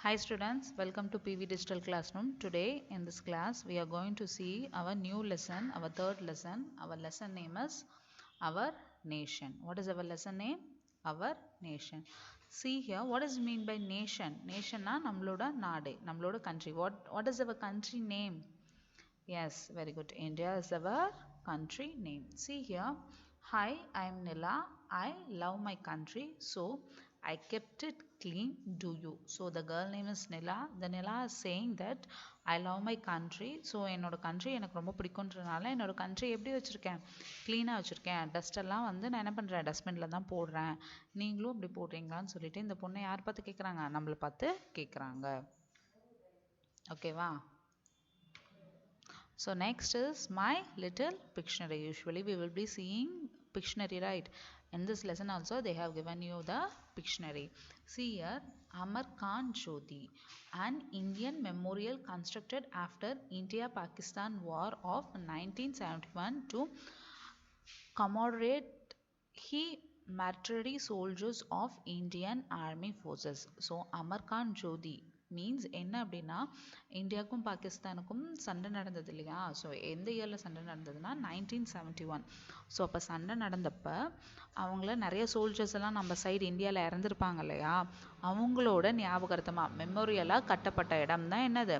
Hi students, welcome to PV Digital Classroom. Today in this class we are going to see our new lesson, our third lesson. Our lesson name is Our Nation. What is our lesson name? Our Nation. See here, what is mean by nation? Nation na nammaloda naade, nammaloda country. What is our country name? Yes, very good. India is our country name. See here. Hi, I am Nila. I love my country, so I kept it clean. Do you? So the girl name is Nila. The Nila is saying that I love my country. So என்னோட country எனக்கு ரொம்ப பிடிக்கும்ன்றனால என்னோட country எப்படி வச்சிருக்கேன், க்ளீனாக வச்சிருக்கேன். Dust எல்லாம் வந்து நான் என்ன பண்ணுறேன், டஸ்ட்பினில் தான் போடுறேன். நீங்களும் இப்படி போடுறீங்களான்னு சொல்லிட்டு இந்த பொண்ணை யார் பார்த்து கேட்குறாங்க, நம்மளை பார்த்து கேட்குறாங்க. ஓகேவா? So next is my little Pictionary. Usually we will be seeing Pictionary, right? In this lesson also they have given you the Pictionary. See here, Amar Khan Jyoti, an Indian memorial constructed after India-Pakistan War of 1971 to commemorate he military soldiers of Indian Army Forces. So Amar Khan Jyoti means என்ன அப்படின்னா, இந்தியாவுக்கும் பாகிஸ்தானுக்கும் சண்டை நடந்தது இல்லையா? So எந்த இயரில் சண்டை நடந்ததுன்னா 1971. ஸோ அப்போ சண்டை நடந்தப்போ அவங்கள நிறைய சோல்ஜர்ஸ் எல்லாம் நம்ம சைடு இந்தியாவில் இறந்துருப்பாங்க இல்லையா? அவங்களோட ஞாபகார்த்தமாக மெமோரியலாக கட்டப்பட்ட இடம் தான் என்னது,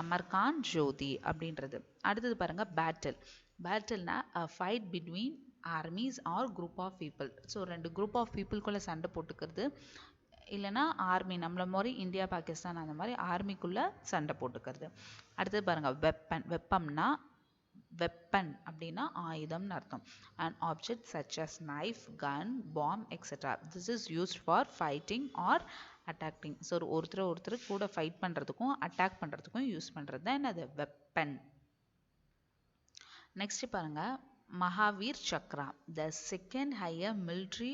அமர்கான் ஜோதி அப்படின்றது. அடுத்தது பாருங்கள், பேட்டில். பேட்டில்னா fight between armies or group of people. So ரெண்டு குரூப் ஆஃப் பீப்புளுக்குள்ளே சண்டை போட்டுக்கிறது, இல்லைனா ஆர்மி நம்மள மாதிரி இந்தியா பாகிஸ்தான் அந்த மாதிரி ஆர்மிக்குள்ளே சண்டை போட்டுக்கிறது. அடுத்தது பாருங்கள், வெப்பன். வெப்பம்னா வெப்பன் அப்படின்னா ஆயுதம்னு அர்த்தம். And object such as knife, gun, bomb etcetera. This is used for fighting or attacking. So ஒருத்தர் கூட ஃபைட் பண்ணுறதுக்கும் அட்டாக் பண்ணுறதுக்கும் யூஸ் பண்ணுறது தான் என்னது, வெப்பன். நெக்ஸ்ட் பாருங்கள், Mahavir Chakra, the second higher military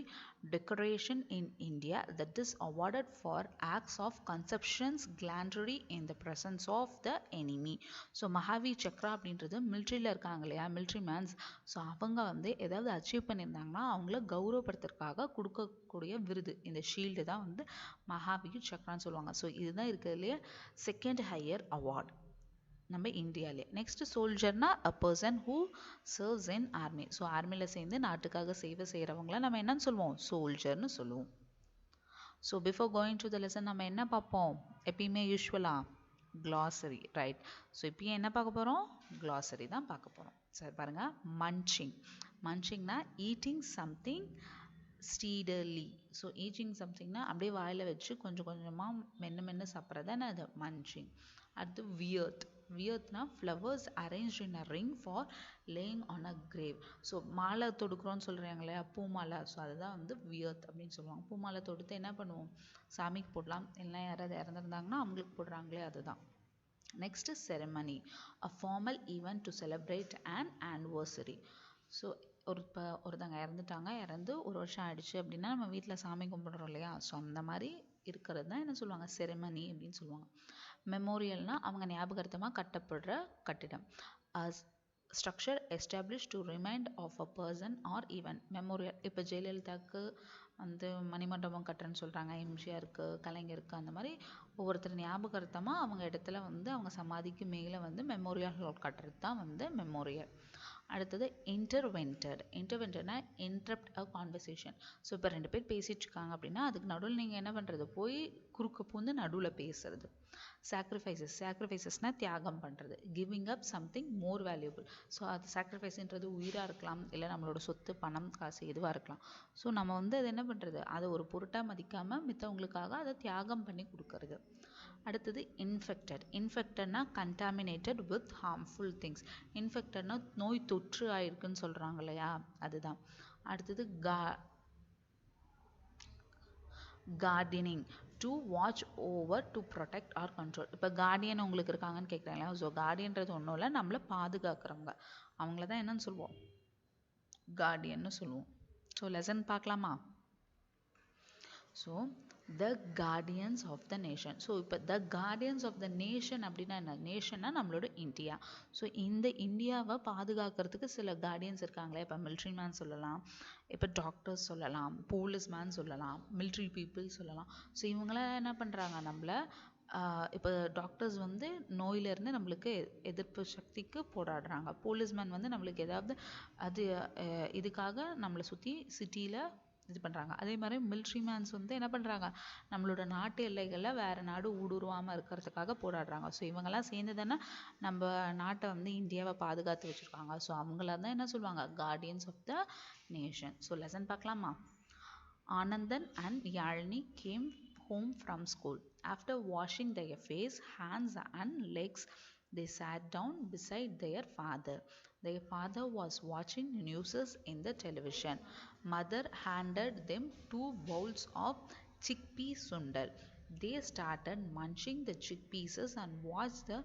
decoration in India that is awarded for acts of conceptions gallantry in the presence of the enemy. So Mahavir Chakra அப்படின்றது மிலிட்ரியில் இருக்காங்க இல்லையா, மிலிட்ரி மேன்ஸ். ஸோ அவங்க வந்து ஏதாவது அச்சீவ் பண்ணியிருந்தாங்கன்னா அவங்கள கௌரவப்படுத்துறதுக்காக கொடுக்கக்கூடிய விருது, இந்த ஷீல்டு தான் வந்து மகாவீர் சக்ரான்னு சொல்லுவாங்க. ஸோ இதுதான் இருக்கிறதுலையே செகண்ட் ஹையர் அவார்ட் நம்ம இந்தியாவிலே. நெக்ஸ்ட் சோல்ஜர்னா a person who serves in army. So ஆர்மியில் சேர்ந்து நாட்டுக்காக சேவை செய்கிறவங்கள நம்ம என்னன்னு சொல்லுவோம், சோல்ஜர்னு சொல்லுவோம். So before going to the lesson நம்ம என்ன பார்ப்போம், எப்பயுமே யூஸ்வலாக க்ளாசரி, ரைட்? ஸோ இப்பயும் என்ன பார்க்க போகிறோம், க்ளாசரி தான் பார்க்க போகிறோம். சரி பாருங்கள், munching. மன்ச்சிங்னா eating something ஸ்டீடர்லி. So eating சம்திங்னா அப்படியே வாயில் வச்சு கொஞ்சம் கொஞ்சமாக மென்று சாப்பிட்றது தானே அது மன்ச்சிங். அடுத்து வியர்த். வியர்த்னா flowers arrange in a ring for laying on a grave. So மாலை தொடுக்கிறோன்னு சொல்கிறாங்க இல்லையா, பூமாலை. ஸோ அதுதான் வந்து வியர்த் அப்படின்னு சொல்லுவாங்க. பூமாலை தொடுத்து என்ன பண்ணுவோம், சாமிக்கு போடலாம், இல்லைனா யாராவது இறந்துருந்தாங்கன்னா அவங்களுக்கு போடுறாங்களே, அதுதான். Next ceremony, a formal event to celebrate an anniversary. So ஒருத்தங்க இறந்து ஒரு வருஷம் ஆயிடுச்சு அப்படின்னா நம்ம வீட்டில் சாமி கும்பிடுறோம் இல்லையா, ஸோ அந்த மாதிரி இருக்கிறது தான் என்ன சொல்லுவாங்க, செரமனி அப்படின்னு சொல்லுவாங்க. மெமோரியல்னா அவங்க ஞாபகார்த்தமாக கட்டப்படுற கட்டிடம். Structure establish to remind of a person or event. Memorial இப்போ ஜெயலலிதாவுக்கு வந்து மணிமண்டபம் கட்டுறேன்னு சொல்கிறாங்க, எம்ஜிஆருக்கு, கலைஞருக்கு, அந்த மாதிரி ஒவ்வொருத்தர் ஞாபகார்த்தமாக அவங்க இடத்துல வந்து அவங்க சமாதிக்கு மேலே வந்து மெமோரியல் ஹால் கட்டுறது தான் வந்து மெமோரியல். அடுத்தது இன்டர்வென்டட். இன்டர்வென்டட்னா இன்டரப்ட் அ கான்வர்சேஷன். ஸோ இப்போ ரெண்டு பேர் பேசிகிட்டு இருக்காங்க அப்படின்னா அதுக்கு நடுவில் நீங்கள் என்ன பண்ணுறது, போய் குறுக்க பூந்து நடுவில் பேசுறது. சாக்ரிஃபைசஸ். சாக்ரிஃபைசஸ்னால் தியாகம் பண்ணுறது. Giving up something more valuable. So அது சாக்ரிஃபைஸ்ன்றது உயிராக இருக்கலாம், இல்லை நம்மளோட சொத்து, பணம், காசு எதுவாக இருக்கலாம். ஸோ நம்ம வந்து அது என்ன பண்ணுறது, அதை ஒரு பொருட்டாக மதிக்காமல் மித்தவங்களுக்காக அதை தியாகம் பண்ணி கொடுக்கறது. அடுத்தது இன்ஃபெக்டட். இன்ஃபெக்டட்னா கண்டாமினேட்டட் வித் ஹார்ம்ஃபுல் திங்ஸ். இன்ஃபெக்டட்னா நோய் தொற்று ஆயிருக்குன்னு சொல்கிறாங்க இல்லையா, அதுதான். அடுத்தது guarding, to watch over, to protect or control. இப்போ கார்டியன் உங்களுக்கு இருக்காங்கன்னு கேட்குறாங்களா, ஸோ கார்டியன்றது ஒன்றும் இல்லை, நம்மளை பாதுகாக்கிறவங்க, அவங்கள தான் என்னன்னு சொல்லுவோம், கார்டியன்னு சொல்லுவோம். ஸோ லெசன் பார்க்கலாமா? So the guardians of the nation. So இப்போ the guardians of the nation அப்படின்னா என்ன, நேஷன்னா நம்மளோட இந்தியா. ஸோ இந்த இந்தியாவை பாதுகாக்கிறதுக்கு சில கார்டியன்ஸ் இருக்காங்களே, இப்போ மிலிட்ரி மேன் சொல்லலாம், இப்போ டாக்டர்ஸ் சொல்லலாம், போலீஸ் மேன் சொல்லலாம், மிலிட்ரி பீப்புள் சொல்லலாம். ஸோ இவங்களாம் என்ன பண்ணுறாங்க, நம்மளை இப்போ டாக்டர்ஸ் வந்து நோயிலேருந்து நம்மளுக்கு எதிர்ப்பு சக்திக்கு போராடுறாங்க. போலீஸ்மேன் வந்து நம்மளுக்கு ஏதாவது அது இதுக்காக நம்மளை சுற்றி சிட்டியில் இது பண்ணுறாங்க. அதே மாதிரி மிலிட்ரி மேன்ஸ் வந்து என்ன பண்ணுறாங்க, நம்மளோட நாட்டு எல்லைகளில் வேறு நாடு ஊடுருவாமல் இருக்கிறதுக்காக போராடுறாங்க. ஸோ இவங்கெல்லாம் சேர்ந்து தானே நம்ம நாட்டை வந்து இந்தியாவை பாதுகாத்து வச்சுருக்காங்க. ஸோ அவங்கள தான் என்ன சொல்லுவாங்க, guardians of the nation. So lesson பார்க்கலாமா? Anandan and Yalini came home from school. After washing their face, hands, and legs, they sat down beside their father. Their father was watching news in the television. Mother handed them 2 bowls of chickpea sundal. They started munching the chickpeas and watched the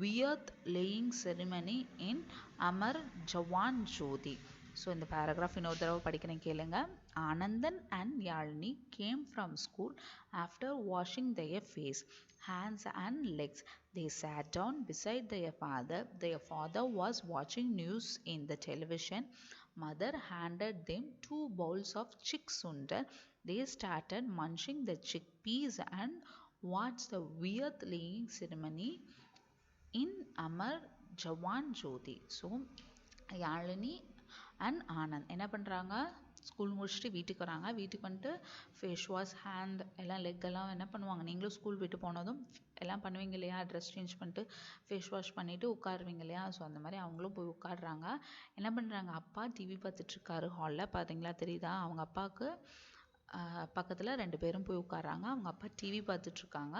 Vyat laying ceremony in Amar Jawan Jyoti. So இந்த paragraph இன்னொரு தடவை படிக்கிறேன் கேளுங்க. Anandan and Yalini came from school after washing their face, hands and legs. They sat down beside their father. Their father was watching news in the television. Mother handed them 2 bowls of chick sundal. They started munching the chickpeas and watched the Vyat laying ceremony in Amar Jawan Jyoti. So Yazhini and Anand என்ன பண்ணுறாங்க, school முடிச்சுட்டு வீட்டுக்கு வராங்க. வீட்டுக்கு வந்துட்டு face wash, hand எல்லாம் leg எல்லாம் என்ன பண்ணுவாங்க, நீங்களும் ஸ்கூல் விட்டு போனதும் எல்லாம் பண்ணுவீங்க இல்லையா, ட்ரெஸ் சேஞ்ச் பண்ணிட்டு ஃபேஸ் வாஷ் பண்ணிவிட்டு உட்காருவீங்க இல்லையா. ஸோ அந்த மாதிரி அவங்களும் போய் உட்காடுறாங்க. என்ன பண்ணுறாங்க, அப்பா டிவி பார்த்துட்ருக்காரு ஹாலில், பார்த்தீங்களா தெரியுதா, அவங்க அப்பாவுக்கு பக்கத்தில் 2 பேரும் போய் உட்காராங்க. அவங்க அப்பா டிவி பார்த்துட்ருக்காங்க.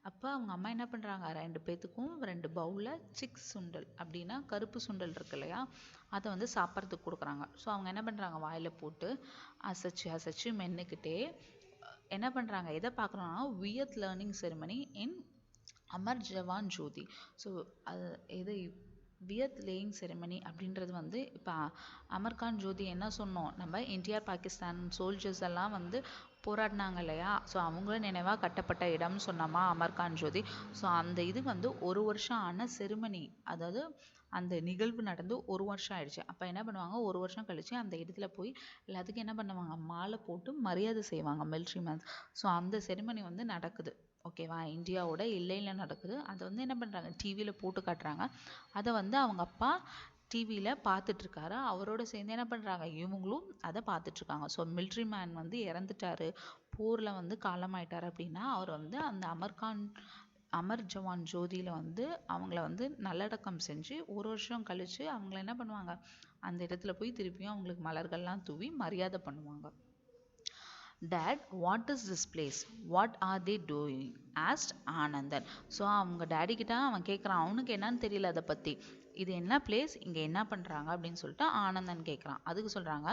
அப்போ அவங்க அம்மா என்ன பண்ணுறாங்க, 2 பேத்துக்கும் 2 பவுலில் சிக் சுண்டல் அப்படின்னா கருப்பு சுண்டல் இருக்கு இல்லையா, அதை வந்து சாப்பிட்றதுக்கு கொடுக்குறாங்க. ஸோ அவங்க என்ன பண்ணுறாங்க, வாயில் போட்டு அசைச்சு மென்னுக்கிட்டே என்ன பண்ணுறாங்க, எதை பார்க்குறோன்னா வியத் லேர்னிங் செரிமனி இன் அமர் ஜவான் ஜோதி. ஸோ அது எது வியத் லேயிங் செரிமனி அப்படின்றது வந்து இப்போ அமர்கான் ஜோதி என்ன சொன்னோம், நம்ம இந்தியா பாகிஸ்தான் சோல்ஜர்ஸ் எல்லாம் வந்து போராடினாங்க இல்லையா. ஸோ அவங்கள நினைவாக கட்டப்பட்ட இடம்னு சொன்னோமா அமர்கான் ஜோதி. ஸோ அந்த இது வந்து 1 வருஷம் ஆன செரிமனி, அதாவது அந்த நிகழ்வு நடந்து 1 வருஷம் ஆயிடுச்சு. அப்போ என்ன பண்ணுவாங்க, 1 வருஷம் கழிச்சு அந்த இடத்துல போய் எல்லாத்துக்கும் என்ன பண்ணுவாங்க, மாலை போட்டு மரியாதை செய்வாங்க மிலிட்ரி மேன்ஸ். ஸோ அந்த செரிமனி வந்து நடக்குது ஓகேவா, இந்தியாவோட எல்லையில் நடக்குது. அதை வந்து என்ன பண்ணுறாங்க, டிவியில் போட்டு காட்டுறாங்க. அதை வந்து அவங்க அப்பா டிவியில் பார்த்துட்ருக்காரு. அவரோட சேர்ந்து என்ன பண்ணுறாங்க, இவங்களும் அதை பார்த்துட்ருக்காங்க. ஸோ மிலிட்ரி மேன் வந்து இறந்துட்டாரு, போரில் வந்து காலமாயிட்டார் அப்படின்னா அவர் வந்து அந்த அமர் ஜவான் ஜோதியில் வந்து அவங்கள வந்து நல்லடக்கம் செஞ்சு 1 வருஷம் கழித்து அவங்கள என்ன பண்ணுவாங்க, அந்த இடத்துல போய் திருப்பியும் அவங்களுக்கு மலர்கள்லாம் தூவி மரியாதை பண்ணுவாங்க. Dad, what is this place? What are they doing? asked Anandan. So அவங்க டேடி கிட்ட அவன் கேட்குறான், அவனுக்கு என்னன்னு தெரியல அதை பற்றி. இது என்ன பிளேஸ், இங்கே என்ன பண்ணுறாங்க அப்படின்னு சொல்லிட்டு ஆனந்தன் கேட்குறான். அதுக்கு சொல்கிறாங்க,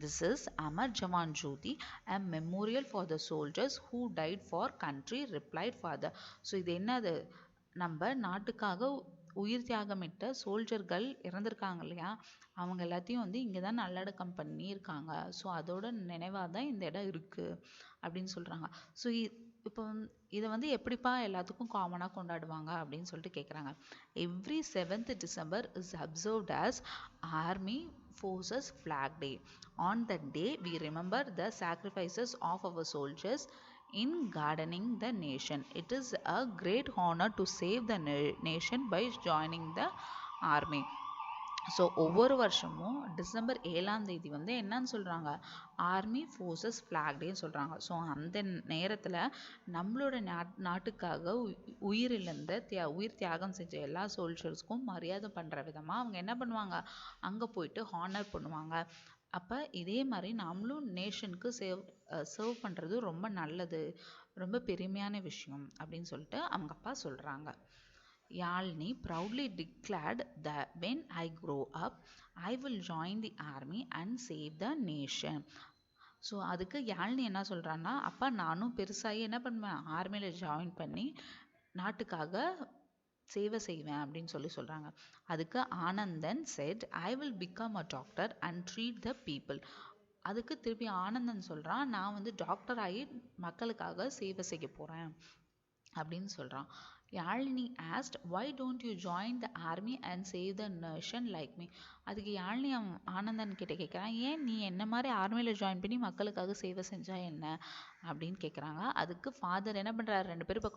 this is Amar Jawan Jyoti, a memorial for the soldiers who died for country, replied father. So இது என்னது, நம்ம நாட்டுக்காக உயிர் தியாகமிட்ட சோல்ஜர்கள் இறந்துருக்காங்க இல்லையா, அவங்க எல்லாத்தையும் வந்து இங்கே தான் நல்லடக்கம் பண்ணியிருக்காங்க. ஸோ அதோட நினைவாக தான் இந்த இடம் இருக்குது அப்படின்னு சொல்கிறாங்க. ஸோ இப்போ இதை வந்து எப்படிப்பா எல்லாத்துக்கும் காமனாக கொண்டாடுவாங்க அப்படின்னு சொல்லிட்டு கேட்குறாங்க. Every 7th December is observed as army forces flag day. On that day we remember the sacrifices of our soldiers in gardening the nation. It is a great honor to save the nation by joining the army. So ஒவ்வொரு வருஷமும் December 7ஆம் தேதி வந்து என்னன்னு சொல்கிறாங்க, army forces flag டேன்னு சொல்கிறாங்க. So அந்த நேரத்தில் நம்மளோட நாட்டுக்காக உயிரிழந்த உயிர் தியாகம் செஞ்ச எல்லா சோல்ஜர்ஸ்க்கும் மரியாதை பண்ணுற விதமாக அவங்க என்ன பண்ணுவாங்க, அங்கே போயிட்டு ஹானர் பண்ணுவாங்க. அப்போ இதே மாதிரி நாமளும் நேஷனுக்கு சர்வ் பண்ணுறது ரொம்ப நல்லது, ரொம்ப பெருமையான விஷயம் அப்படின்னு சொல்லிட்டு அவங்க அப்பா சொல்கிறாங்க. Yalini proudly declared that when I grow up, I will join the army and save the nation. So அதுக்கு யாழினி என்ன சொல்கிறான்னா, அப்பா நானும் பெருசாகி என்ன பண்ணுவேன், ஆர்மியில் ஜாயின் பண்ணி நாட்டுக்காக சேவை செய்வேன் அப்படின்னு சொல்கிறாங்க. அதுக்கு Anandan said, I will become a doctor and treat the people. அதுக்கு திருப்பி ஆனந்தன் சொல்கிறான், நான் வந்து டாக்டர் ஆகி மக்களுக்காக சேவை செய்ய போகிறேன் அப்படின்னு சொல்கிறான். Yazhini asked, why don't you join the army and save the nation like me? அதுக்கு யாழினி ஆனந்தன் கிட்ட கேட்குறான், ஏன் நீ என்ன மாதிரி ஆர்மியில் ஜாயின் பண்ணி மக்களுக்காக சேவை செஞ்சா என்ன அப்படின்னு கேட்குறாங்க. அதுக்கு ஃபாதர் என்ன பண்ணுறாரு, ரெண்டு பேரும் இப்போ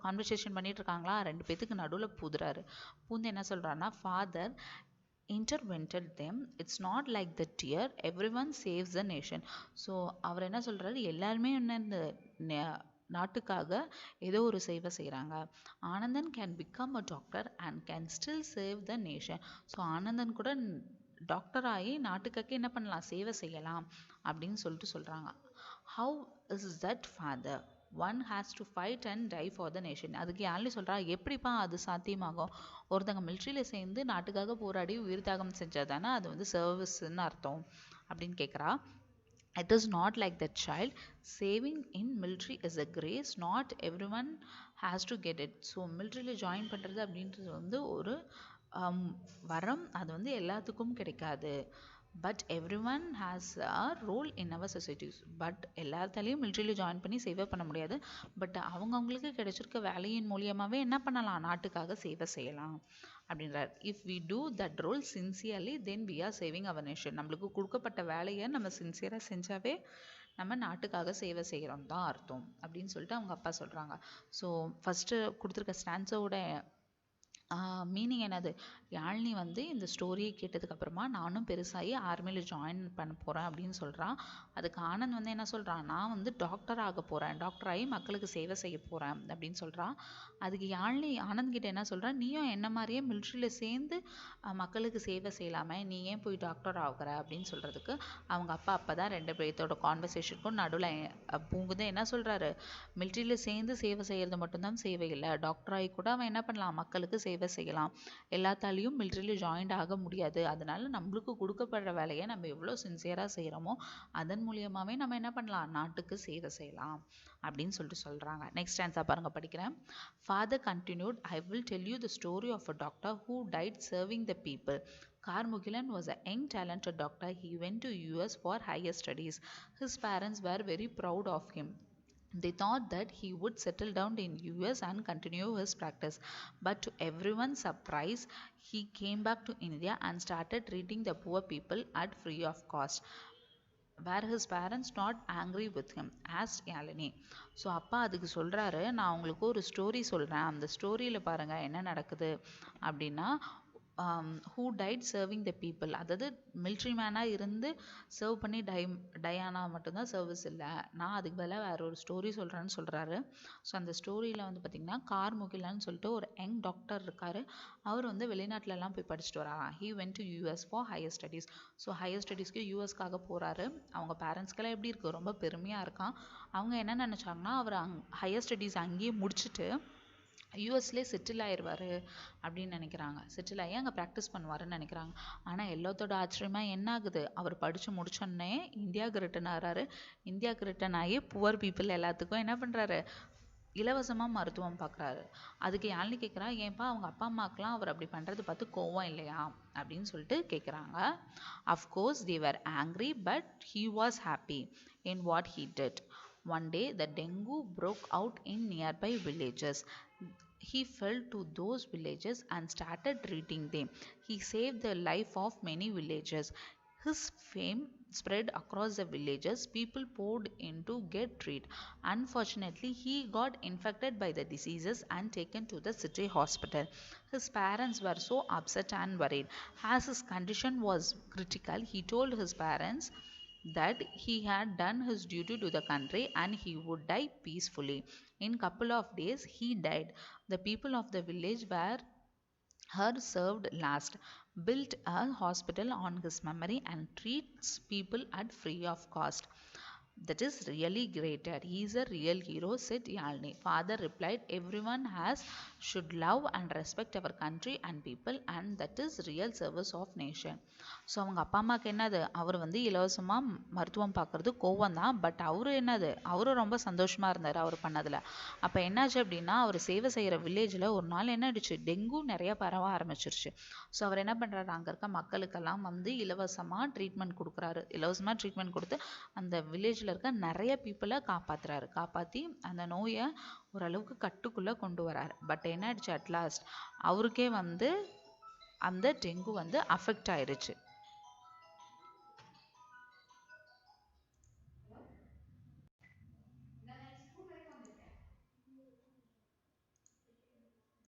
கான்வர்சேஷன் பண்ணிட்டு இருக்காங்களா, ரெண்டு பேத்துக்கு நடுவில் பூந்துறாரு. பூந்து என்ன சொல்கிறாருன்னா, father intervented them, it's not like the tear, everyone saves the nation. So அவர் என்ன சொல்கிறாரு, எல்லாருமே என்ன இந்த நாட்டுக்காக ஏதோ ஒரு சேவை செய்கிறாங்க. Anandan can become a doctor and can still save the nation. So Anandan கூட டாக்டர் ஆகி நாட்டுக்காக என்ன பண்ணலாம், சேவை செய்யலாம் அப்படின்னு சொல்லிட்டு சொல்கிறாங்க. How is that father, one has to fight and tie for the nation. அதுக்கு யாழ்னி சொல்கிறா, எப்படிப்பா அது சாத்தியமாகும், ஒருத்தங்க மிலிட்ரியில் சேர்ந்து நாட்டுக்காக போராடி உயிர் தியாகம் செஞ்சால் தானே அது வந்து சர்வீஸ்ன்னு அர்த்தம் அப்படின்னு கேட்குறா. It is not like that, child. Saving in military is a grace. Not everyone has to get it. So மிலிட்ரியில் ஜாயின் பண்ணுறது அப்படின்றது வந்து ஒரு வரம், அது வந்து எல்லாத்துக்கும் கிடைக்காது. But everyone has a role in our societies. But எல்லாத்தாலையும் மிலிட்ரியில் ஜாயின் பண்ணி சேவை பண்ண முடியாது. பட் அவங்கவுங்களுக்கு கிடைச்சிருக்க வேலையின் மூலியமாகவே என்ன பண்ணலாம், நாட்டுக்காக சேவை செய்யலாம் அப்படின்றார். If we do that role sincerely then we are saving our nation. நம்மளுக்கு கொடுக்கப்பட்ட வேலையை நம்ம சின்சியராக செஞ்சாவே நம்ம நாட்டுக்காக சேவை செய்கிறோம் தான் அர்த்தம் அப்படின்னு சொல்லிட்டு அவங்க அப்பா சொல்கிறாங்க. ஸோ ஃபஸ்ட்டு கொடுத்துருக்க ஸ்டான்ஸோட மீனிங் என்னது, யாழ்னி வந்து இந்த ஸ்டோரியை கேட்டதுக்கப்புறமா நானும் பெருசாகி ஆர்மியில் ஜாயின் பண்ண போகிறேன் அப்படின்னு சொல்கிறான். அதுக்கு ஆனந்த் வந்து என்ன சொல்கிறான், நான் வந்து டாக்டர் ஆக போகிறேன், டாக்டர் ஆகி மக்களுக்கு சேவை செய்ய போகிறேன் அப்படின்னு சொல்கிறான். அதுக்கு யாழ்னி ஆனந்த் கிட்ட என்ன சொல்கிறான், நீயும் என்ன மாதிரியே மிலிட்ரியில் சேர்ந்து மக்களுக்கு சேவை செய்யலாமே, நீ ஏன் போய் டாக்டர் ஆகுற அப்படின்னு சொல்கிறதுக்கு அவங்க அப்பா தான் ரெண்டு பேர்த்தோட கான்வர்சேஷனுக்கும் நடுவில் பூங்குது என்ன சொல்கிறாரு, மிலிட்ரியில் சேர்ந்து சேவை செய்கிறது மட்டும்தான் சேவை இல்லை, டாக்டர் ஆகி கூட அவன் என்ன பண்ணலாம், மக்களுக்கு சேவை செய்யலாம். எல்லாத்தாலையும் மிலிட்ரியில் ஜாயின்ட் ஆக முடியாது. அதனால நம்மளுக்கு கொடுக்கப்படுற வேலையை நம்ம எவ்வளோ சின்சியராக செய்கிறோமோ அதன் மூலியமாகவே நம்ம என்ன பண்ணலாம், நாட்டுக்கு சேவை செய்யலாம் அப்படின்னு சொல்லிட்டு சொல்கிறாங்க. நெக்ஸ்ட் ஆன்சர் பாருங்க, படிக்கிறேன். Father continued, I will tell you the story of a doctor who died serving the people. Karmugilan was a young talented doctor. He went to US for higher studies. His parents were very proud of him. They thought that he would settle down in US and continue his practice. But to everyone's surprise, he came back to India and started treating the poor people at free of cost. Were his parents not angry with him? asked Yalini. So அப்பா அதுக்கு சொல்கிறாரு, நான் உங்களுக்கு ஒரு story சொல்கிறேன், அந்த ஸ்டோரியில் பாருங்கள் என்ன நடக்குது அப்படின்னா, who tight serving the people, அதாவது மிலிட்ரி மேனாக இருந்து சர்வ் பண்ணி டயானா மட்டும்தான் சர்வீஸ் இல்லை, நான் அதுக்கு பதிலாக வேறு ஒரு ஸ்டோரி சொல்கிறேன்னு சொல்கிறாரு. ஸோ அந்த ஸ்டோரியில் வந்து பார்த்திங்கன்னா கார்முகிலான்னு சொல்லிட்டு ஒரு யங் டாக்டர் இருக்கார். அவர் வந்து வெளிநாட்டிலலாம் போய் படிச்சுட்டு வராராம். He went to US for higher studies. So higher ஸ்டடீஸ்க்கு யூஎஸ்க்காக போகிறாரு. அவங்க பேரண்ட்ஸ்க்கெல்லாம் எப்படி இருக்குது, ரொம்ப பெருமையாக இருக்கான். அவங்க என்ன நினச்சாங்கன்னா, அவர் ஹையர் ஸ்டடீஸ் அங்கேயே முடிச்சுட்டு யூஎஸ்லேயே செட்டில் ஆயிடுவார் அப்படின்னு நினைக்கிறாங்க. செட்டில் ஆகி அங்கே ப்ராக்டிஸ் பண்ணுவாருன்னு நினைக்கிறாங்க. ஆனால் எல்லாத்தோட ஆச்சரியமாக என்ன ஆகுது, அவர் படித்து முடிச்சோடனே இந்தியாவுக்கு ரிட்டன் ஆகிறாரு. இந்தியாவுக்கு ரிட்டன் ஆகி புவர் பீப்புள் எல்லாத்துக்கும் என்ன பண்ணுறாரு, இலவசமாக மருத்துவம் பார்க்குறாரு. அதுக்கு யாழ்னி கேட்குறா, ஏன்பா அவங்க அப்பா அம்மாக்கெலாம் அவர் அப்படி பண்ணுறது பார்த்து கோவம் இல்லையா அப்படின்னு சொல்லிட்டு கேட்குறாங்க. Of course they were angry but he was happy in what he did. One day the dengue broke out in nearby villages. He fell to those villages and started treating them. He saved the life of many villagers. His fame spread across the villages. People poured in to get treated. Unfortunately, he got infected by the diseases and taken to the city hospital. His parents were so upset and worried. As his condition was critical, he told his parents that he had done his duty to the country and he would die peacefully. In couple of days, he died. The people of the village were her served last, built a hospital on his memory and treats people at free of cost. That is really great. He is a real hero, said Yalini. Father replied, everyone should love and respect our country and people, and that is real service of nation. So அவங்க அப்பா அம்மாவுக்கு என்னது, அவர் வந்து இலவசமாக மருத்துவம் பார்க்குறது கோவம் தான். பட் அவரு என்னது, அவரும் ரொம்ப சந்தோஷமாக இருந்தார் அவர் பண்ணதில். அப்போ என்னாச்சு அப்படின்னா, அவர் சேவை செய்கிற வில்லேஜில் ஒரு நாள் என்ன ஆயிடுச்சு, டெங்கு நிறைய பரவ ஆரம்பிச்சிருச்சு. ஸோ அவர் என்ன பண்ணுறாரு, அங்கே இருக்க மக்களுக்கெல்லாம் வந்து இலவசமாக ட்ரீட்மெண்ட் கொடுக்குறாரு. இலவசமாக ட்ரீட்மெண்ட் கொடுத்து அந்த வில்லேஜில் வீட்டில் இருக்க நிறைய பீப்புளை காப்பாற்றி அந்த நோயை ஓரளவுக்கு கட்டுக்குள்ளே கொண்டு வராரு. பட் என்ன ஆயிடுச்சு, அட்லாஸ்ட் அவருக்கே வந்து அந்த டெங்கு வந்து அஃபெக்ட் ஆயிடுச்சு.